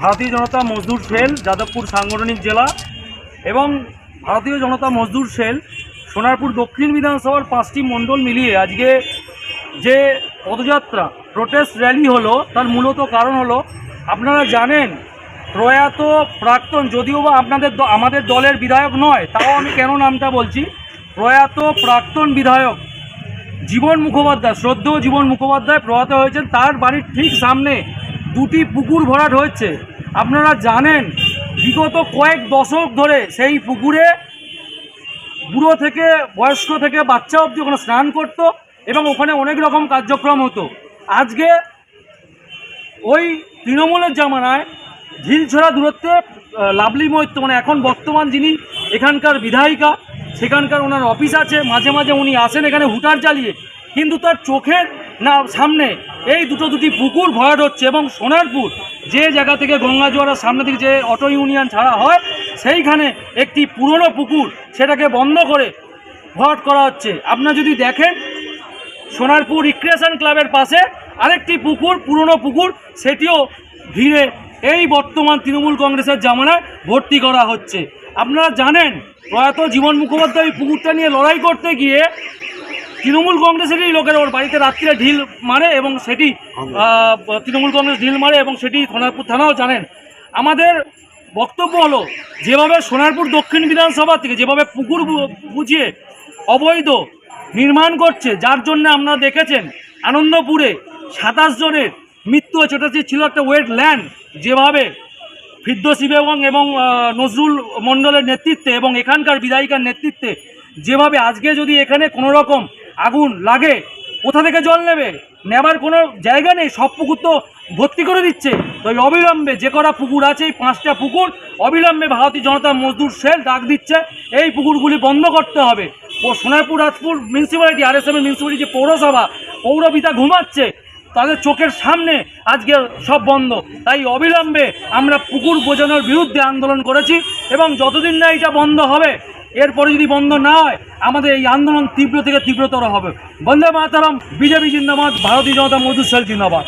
ভারতীয় জনতা মজদুর সেল যাদবপুর সাংগঠনিক জেলা এবং ভারতীয় জনতা মজদুর সেল সোনারপুর দক্ষিণ বিধানসভার 5টি মণ্ডল মিলিয়ে আজকে যে পদযাত্রা প্রোটেস্ট র্যালি হলো তার মূলত কারণ হলো, আপনারা জানেন প্রয়াত প্রাক্তন, যদিও বা আমাদের দলের বিধায়ক নয়, তাও আমি কেন নামটা বলছি, প্রয়াত প্রাক্তন বিধায়ক জীবন মুখোপাধ্যায়, শ্রদ্ধেয় জীবন মুখোপাধ্যায় প্রয়াত হয়েছেন। তার বাড়ির ঠিক সামনে 2টি পুকুর ভরাট হয়েছে। আপনারা জানেন বিগত কয়েক দশক ধরে সেই পুকুরে বুড়ো থেকে বয়স্ক থেকে বাচ্চা অবধি ওখানে স্নান করত এবং ওখানে অনেক রকম কার্যক্রম হতো। আজকে ওই তৃণমূলের জামানায় ঢিলছড়া দূরত্বে লাভলি মৈত্র, মানে এখন বর্তমান যিনি এখানকার বিধায়িকা, সেখানকার ওনার অফিস আছে, মাঝে মাঝে উনি আসেন এখানে হুটার চালিয়ে, কিন্তু তার চোখের সামনে এই দুটি পুকুর ভরাট হচ্ছে। এবং সোনারপুর যে জায়গা থেকে গঙ্গা জোয়ারের সামনে থেকে যে অটো ইউনিয়ন ছাড়া হয়, সেইখানে একটি পুরনো পুকুর সেটাকে বন্ধ করে ভরাট করা হচ্ছে। আপনারা যদি দেখেন সোনারপুর রিক্রিয়েশন ক্লাবের পাশে আরেকটি পুকুর, পুরনো পুকুর, সেটিও ঘিরে এই বর্তমান তৃণমূল কংগ্রেসের জামানায় ভর্তি করা হচ্ছে। আপনারা জানেন প্রয়াত জীবন মুখোপাধ্যায় পুকুরটা নিয়ে লড়াই করতে গিয়ে তৃণমূল কংগ্রেসেরই লোকের ওর বাড়িতে রাত্রিরে ঢিল মারে এবং সেটি তৃণমূল কংগ্রেস ঢিল মারে এবং সেটি সোনারপুর থানাও জানেন। আমাদের বক্তব্য হলো, যেভাবে সোনারপুর দক্ষিণ বিধানসভা থেকে যেভাবে পুকুর বুঝিয়ে অবৈধ নির্মাণ করছে, যার জন্য আপনারা দেখেছেন আনন্দপুরে 27 জনের মৃত্যু হয়েছে। ওটা ছিল একটা ওয়েট ল্যান্ড, যেভাবে ফিরদৌসী বেগম এবং নজরুল মণ্ডলের নেতৃত্বে এবং এখানকার বিধায়িকার নেতৃত্বে যেভাবে আজকে যদি এখানে কোনো রকম আগুন লাগে, কোথা থেকে জল নেবার কোনো জায়গা নেই, সব পুকুর তো ভর্তি করে দিচ্ছে। তো এই অবিলম্বে যে কটা পুকুর আছে, এই 5টা পুকুর অবিলম্বে ভারতীয় জনতা মজদুর সেল ডাক দিচ্ছে এই পুকুরগুলি বন্ধ করতে হবে। ও Sonarpur Rajpur municipality, RSM municipality যে পৌরসভা, পৌরপিতা ঘুমাচ্ছে, তাদের চোখের সামনে আজকে সব বন্ধ। তাই অবিলম্বে আমরা পুকুর বোঝানোর বিরুদ্ধে আন্দোলন করেছি এবং যতদিন না এটা বন্ধ হবে, এরপরে যদি বন্ধ না হয় আমাদের এই আন্দোলন তীব্র থেকে তীব্রতর হবে। বন্দে মাতরম, বিজেপি জিন্দাবাদ, ভারতীয় জনতা মজদুর সেল জিন্দাবাদ।